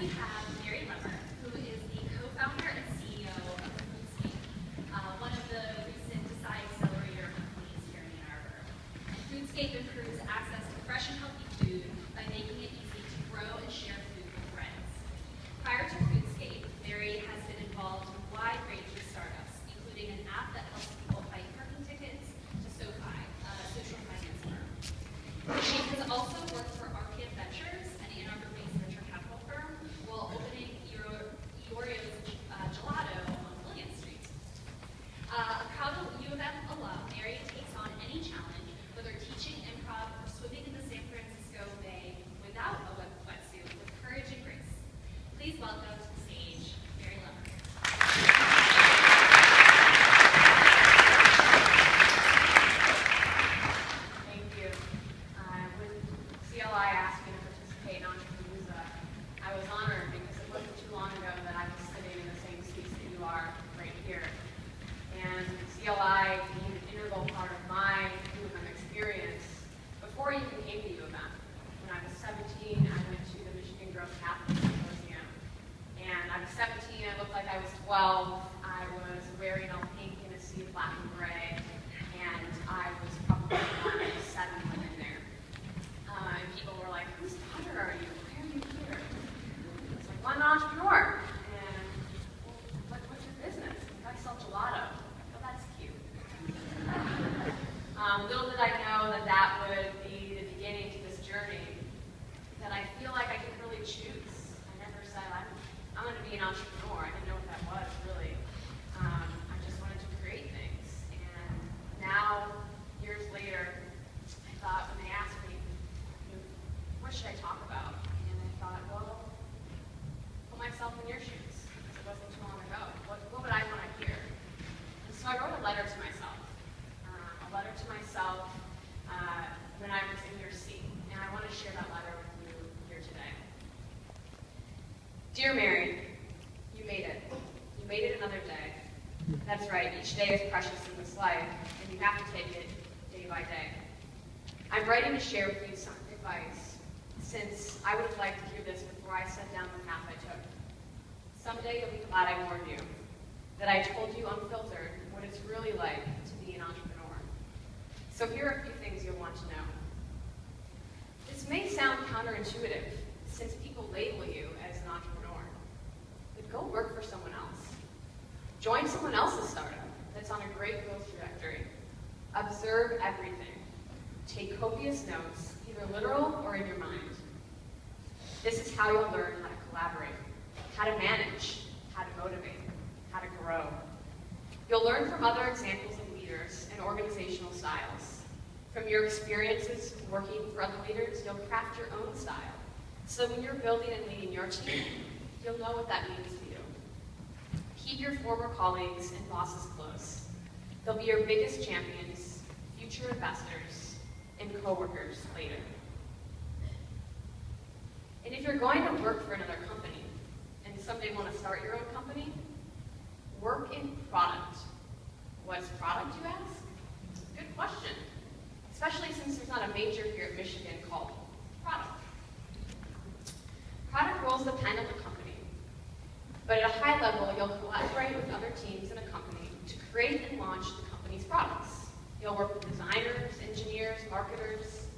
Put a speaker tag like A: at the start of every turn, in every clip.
A: we have Mary Lever, who is the co-founder and CEO of Foodscape, one of the recent Decide Accelerator companies here in Ann Arbor. Foodscape improves access to fresh and healthy food by making it easy to grow and share food with friends. Prior to Foodscape, Mary has been involved in a wide range of startups, including an app that helps people find parking tickets to SoFi, a social finance firm. She has also worked for RPF Ventures, an Ann Arbor-based venture capital firm, while opening Orio's Gelato on William Street. A proud U of M alum, Mary takes on any challenge, whether teaching improv or swimming in the San Francisco Bay without a wetsuit, with courage and grace. Please welcome to the stage, Mary Lever.
B: Thank you. When CLI asked me to participate in Entrepalooza, I was honored because it wasn't too long ago that I was sitting in the same seats that you are right here. And CLI being an integral part of my U of M experience before I even came to U of M. When I was 17, I went to the Michigan Growth Capital Symposium. And I was 17, I looked like I was 12. I was wearing all pink in a sea of black and gray. And I was probably one of 7 women there. And people were like, whose daughter are you? Why are you here? I was like, well, I'm an entrepreneur. And well, what's your business? I sell gelato. Well, that's cute. Little did I know that that would be the beginning to this journey, that I feel like I could really choose. I never said I'm going to be an entrepreneur. I didn't know what that was, really. I just wanted to create things. And now, years later, I thought when they asked me, what should I talk about? And I thought, well, put myself in your shoes, because it wasn't too long ago. What would I want to hear? And so I wrote a letter to myself. When I was in your seat. And I want to share that letter with you here today. Dear Mary, you made it. You made it another day. That's right, each day is precious in this life, and you have to take it day by day. I'm writing to share with you some advice, since I would have liked to hear this before I set down the path I took. Someday you'll be glad I warned you, that I told you unfiltered what it's really like to be an entrepreneur. So here are a few things you'll want to know. This may sound counterintuitive, since people label you as an entrepreneur, but go work for someone else. Join someone else's startup that's on a great growth trajectory. Observe everything. Take copious notes, either literal or in your mind. This is how you'll learn how to collaborate, how to manage, how to motivate, how to grow. You'll learn from other examples of leaders and organizational styles. From your experiences working for other leaders, you'll craft your own style. So when you're building and leading your team, you'll know what that means to you. Keep your former colleagues and bosses close. They'll be your biggest champions, future investors, and coworkers later. And if you're going to work for another company, and someday want to start your own company, work in product. What's product, you ask? Good question. Especially since there's not a major here at Michigan called product. Product roles depend on the company, but at a high level, you'll collaborate with other teams in a company to create and launch the company's products. You'll work with designers, engineers, marketers,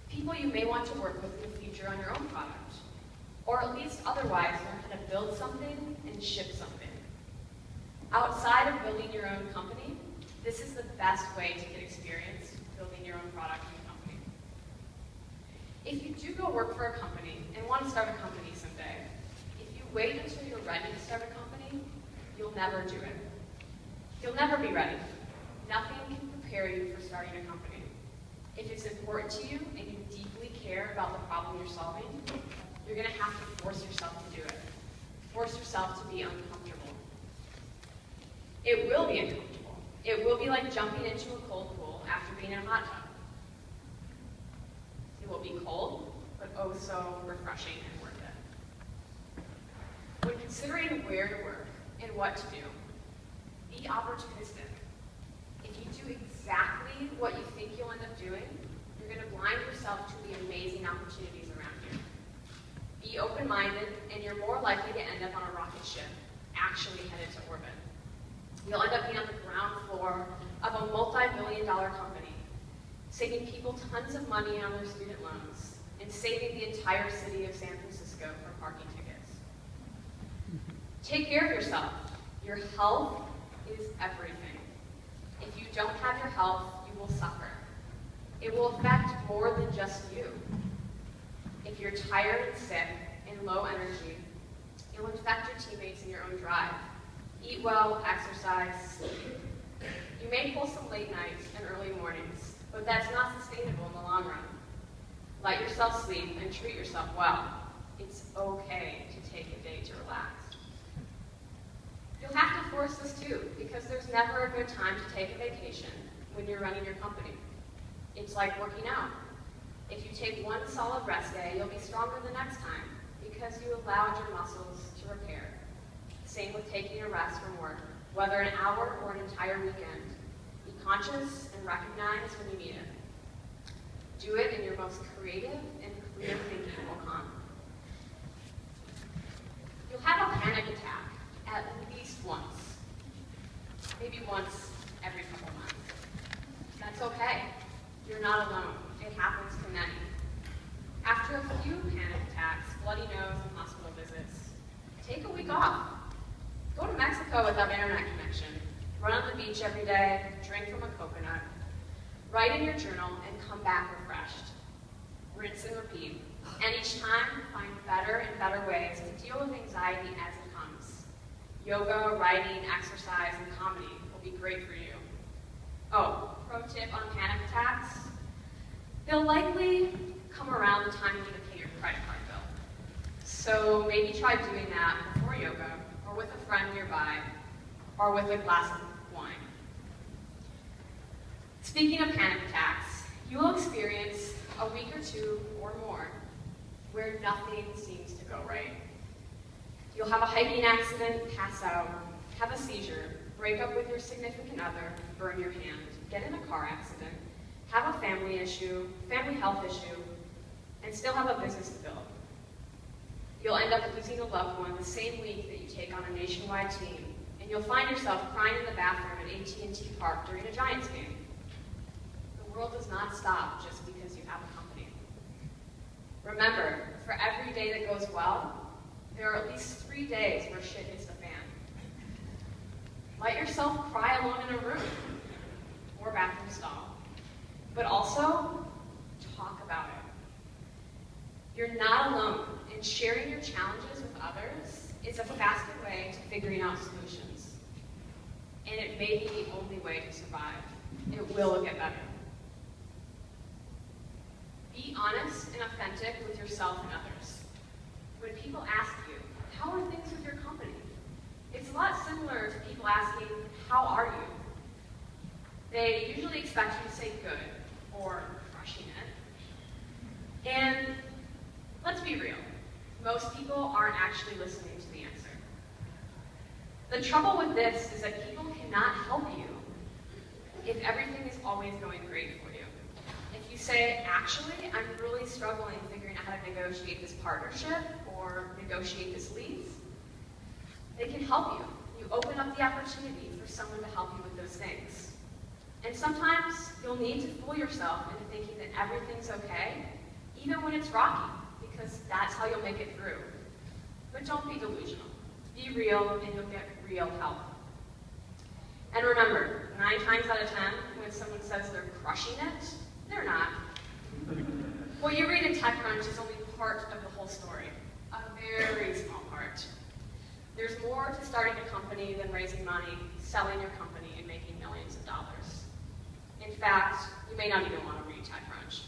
B: people you may want to work with in the future on your own product, or at least otherwise learn how to build something and ship something. Outside of building your own company, this is the best way to get experience building your own product and company. If you do go work for a company and want to start a company someday, if you wait until you're ready to start a company, you'll never do it. You'll never be ready. Nothing can prepare you for starting a company. If it's important to you and you deeply care about the problem you're solving, you're going to have to force yourself to do it. Force yourself to be uncomfortable. It will be uncomfortable. It will be like jumping into a cold pool after being in a hot tub. It will be cold, but oh so refreshing and worth it. When considering where to work and what to do, be opportunistic. If you do exactly what you think you'll end up doing, you're going to blind yourself to the amazing opportunities around you. Be Be open-minded, and you're more likely to end up on a rocket ship, actually headed to orbit. You'll end up being on the ground floor of a multi-billion-dollar company, saving people tons of money on their student loans, and saving the entire city of San Francisco from parking tickets. Take care of yourself. Your health is everything. If you don't have your health, you will suffer. It will affect more than just you. If you're tired and sick and low energy, you'll infect your teammates in your own drive. Eat well, exercise, sleep. You may pull some late nights and early mornings, but that's not sustainable in the long run. Let yourself sleep and treat yourself well. It's okay to take a day to relax. You'll have to force this too, because there's never a good time to take a vacation when you're running your company. It's like working out. If you take one solid rest day, you'll be stronger the next time because you allowed your muscles to repair. Same with taking a rest from work, whether an hour or an entire weekend. Be conscious and recognize when you need it. Do it in your most creative and clear thinking will come. You'll have a panic attack at least once, maybe once every couple months. That's okay. You're not alone. It happens to many. After a few panic attacks, bloody nose, and hospital visits, take a week off. Go to Mexico without internet connection. Run on the beach every day, drink from a coconut. Write in your journal and come back refreshed. Rinse and repeat. And each time, find better and better ways to deal with anxiety as it comes. Yoga, writing, exercise, and comedy will be great for you. Oh, pro tip on panic attacks. They'll likely come around the time you need to pay your credit card bill. So maybe try doing that before yoga, or with a friend nearby, or with a glass of wine. Speaking of panic attacks, you will experience a week or two or more where nothing seems to go right. You'll have a hiking accident, pass out, have a seizure, break up with your significant other, burn your hand, get in a car accident, have a family issue, family health issue, and still have a business to build. You'll end up losing a loved one the same week that you take on a nationwide team, and you'll find yourself crying in the bathroom at AT&T Park during a Giants game. The world does not stop just because you have a company. Remember, for every day that goes well, there are at least 3 days where shit hits the fan. Let yourself cry alone in a room or bathroom stall, but also talk about it. You're not alone, and sharing your challenges with others is a faster way to figuring out solutions. And it may be the only way to survive. It will get better. Be honest and authentic with yourself and others. When people ask you, how are things with your company? It's a lot similar to people asking, how are you? They usually expect you to say good or crushing it. And let's be real, most people aren't actually listening to the answer. The trouble with this is that people cannot help you if everything is always going great for you. If you say, actually, I'm really struggling figuring out how to negotiate this partnership or negotiate this lease, they can help you. You open up the opportunity for someone to help you with those things. And sometimes you'll need to fool yourself into thinking that everything's okay, even when it's rocky, because that's how you'll make it through. But don't be delusional. Be real, and you'll get real help. And remember, 9 times out of 10, when someone says they're crushing it, they're not. What you read in TechCrunch is only part of the whole story, a very small part. There's more to starting a company than raising money, selling your company, and making millions of dollars. In fact, you may not even want to read TechCrunch.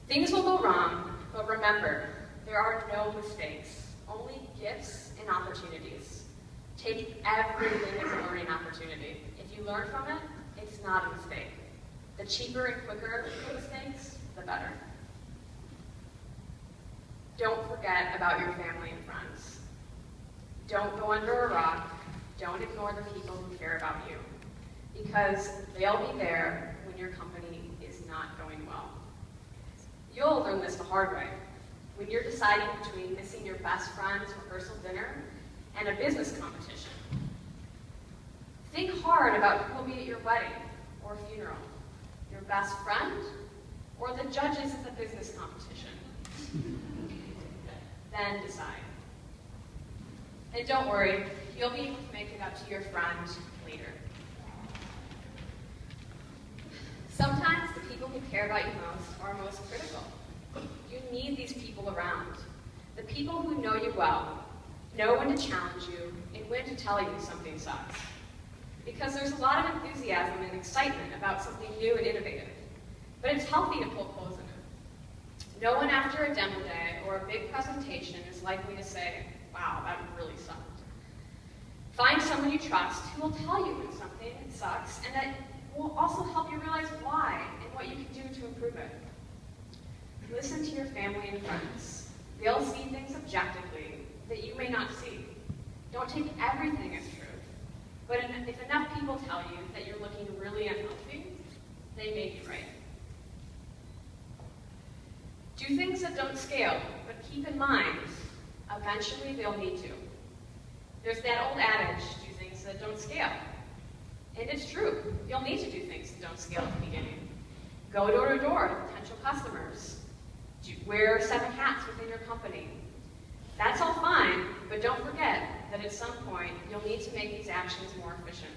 B: Things will go wrong, but remember, there are no mistakes, only gifts and opportunities. Take everything as a learning opportunity. If you learn from it, it's not a mistake. The cheaper and quicker the mistakes, the better. Don't forget about your family and friends. Don't go under a rock. Don't ignore the people who care about you, because they'll be there when your company is not going well. You'll learn this the hard way, when you're deciding between missing your best friend's rehearsal dinner and a business competition. Think hard about who will be at your wedding or funeral, your best friend or the judges at the business competition. Then decide. And don't worry, you'll be able to make it up to your friend later. Sometimes the people who care about you most are most critical. You need these people around. The people who know you well, know when to challenge you, and when to tell you something sucks. Because there's a lot of enthusiasm and excitement about something new and innovative. But it's healthy to pull holes in it. No one after a demo day or a big presentation is likely to say, wow, that really sucked. Find someone you trust who will tell you when something sucks and that will also help you realize why and what you can do to improve it. Listen to your family and friends. They'll see things objectively that you may not see. Don't take everything as truth. But if enough people tell you that you're looking really unhealthy, they may be right. Do things that don't scale, but keep in mind, eventually they'll need to. There's that old adage, do things that don't scale. And it's true, you'll need to do things that don't scale at the beginning. Go door to door to potential customers. Wear 7 hats within your company. That's all fine, but don't forget that at some point, you'll need to make these actions more efficient.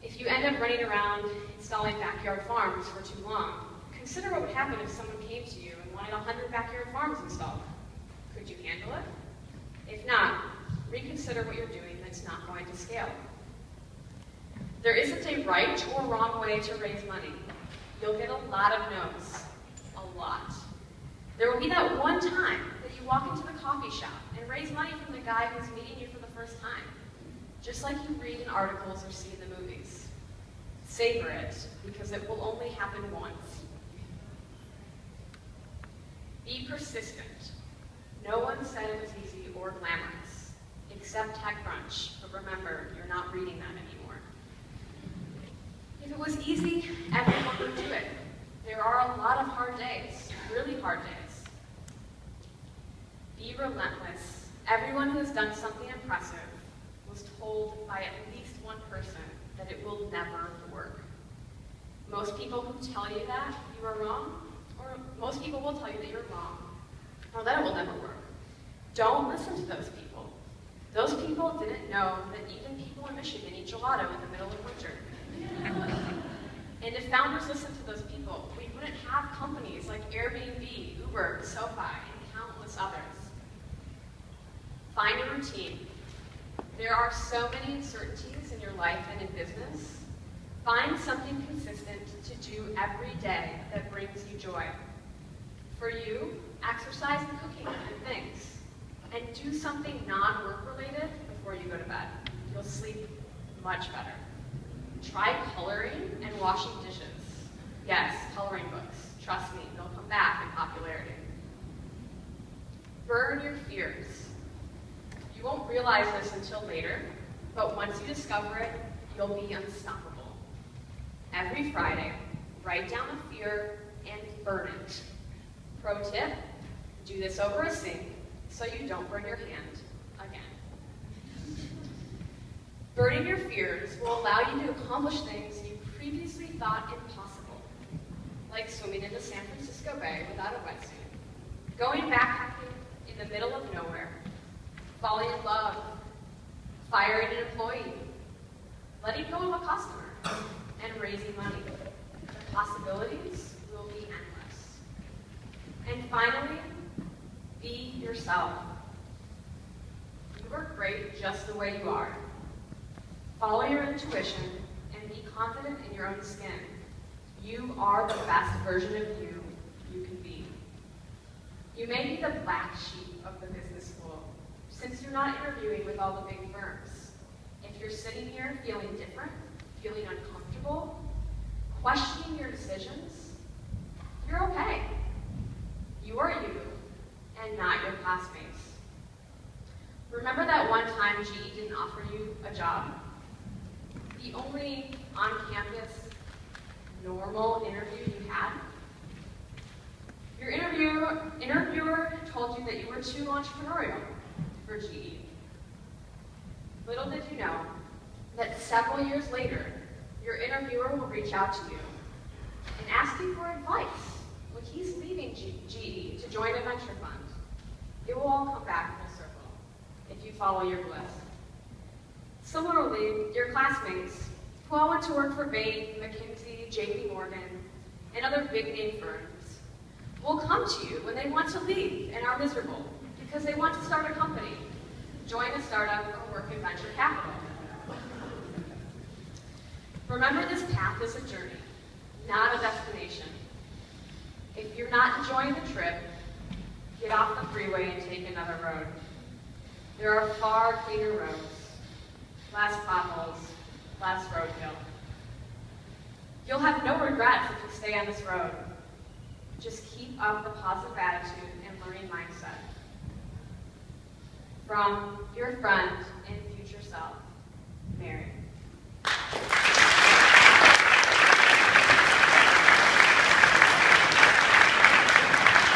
B: If you end up running around installing backyard farms for too long, consider what would happen if someone came to you and wanted 100 backyard farms installed. Could you handle it? If not, reconsider what you're doing that's not going to scale. There isn't a right or wrong way to raise money. You'll get a lot of no's. A lot. There will be that one time that you walk into the coffee shop and raise money from the guy who's meeting you for the first time. Just like you read in articles or see in the movies. Savor it, because it will only happen once. Be persistent. No one said it was easy or glamorous, except TechCrunch, but remember, you're not reading that anymore. If it was easy, everyone would do it. There are a lot of hard days, really hard days. Be relentless. Everyone who has done something impressive was told by at least one person that it will never work. Most people who tell you that you are wrong, or most people will tell you that you're wrong, or that it will never work. Don't listen to those people. Those people didn't know that even people in Michigan eat gelato in the middle of winter. And if founders listened to those people, we wouldn't have companies like Airbnb, Uber, SoFi, and countless others. Find a routine. There are so many uncertainties in your life and in business. Find something consistent to do every day that brings you joy. For you, exercise and cooking and things. And do something non-work related before you go to bed. You'll sleep much better. Try coloring and washing dishes. Yes, coloring books. Trust me, they'll come back in popularity. Burn your fears. You won't realize this until later, but once you discover it, you'll be unstoppable. Every Friday, write down a fear and burn it. Pro tip, do this over a sink so you don't burn your hand again. Burning your fears will allow you to accomplish things you previously thought impossible, like swimming in the San Francisco Bay without a wetsuit, going backpacking in the middle of nowhere, falling in love, firing an employee, letting go of a customer, and raising money. The possibilities will be endless. And finally, be yourself. You are great just the way you are. Follow your intuition and be confident in your own skin. You are the best version of you you can be. You may be the black sheep of the business school, since you're not interviewing with all the big firms. If you're sitting here feeling different, feeling uncomfortable, questioning your decisions, you're okay. You are you, and not your classmates. Remember that one time GE didn't offer you a job? The only on-campus normal interview you had? Your interviewer told you that you were too entrepreneurial for GE. Little did you know that several years later, your interviewer will reach out to you and ask you for advice when he's leaving GE to join a venture fund. It will all come back full circle if you follow your bliss. Similarly, your classmates, who all went to work for Bain, McKinsey, JP Morgan, and other big-name firms, will come to you when they want to leave and are miserable because they want to start a company, join a startup, or work in venture capital. Remember, this path is a journey, not a destination. If you're not enjoying the trip, get off the freeway and take another road. There are far cleaner roads, less potholes, less roadkill. You'll have no regrets if you stay on this road. Just keep up the positive attitude and learning mindset. From your friend and future self, Mary.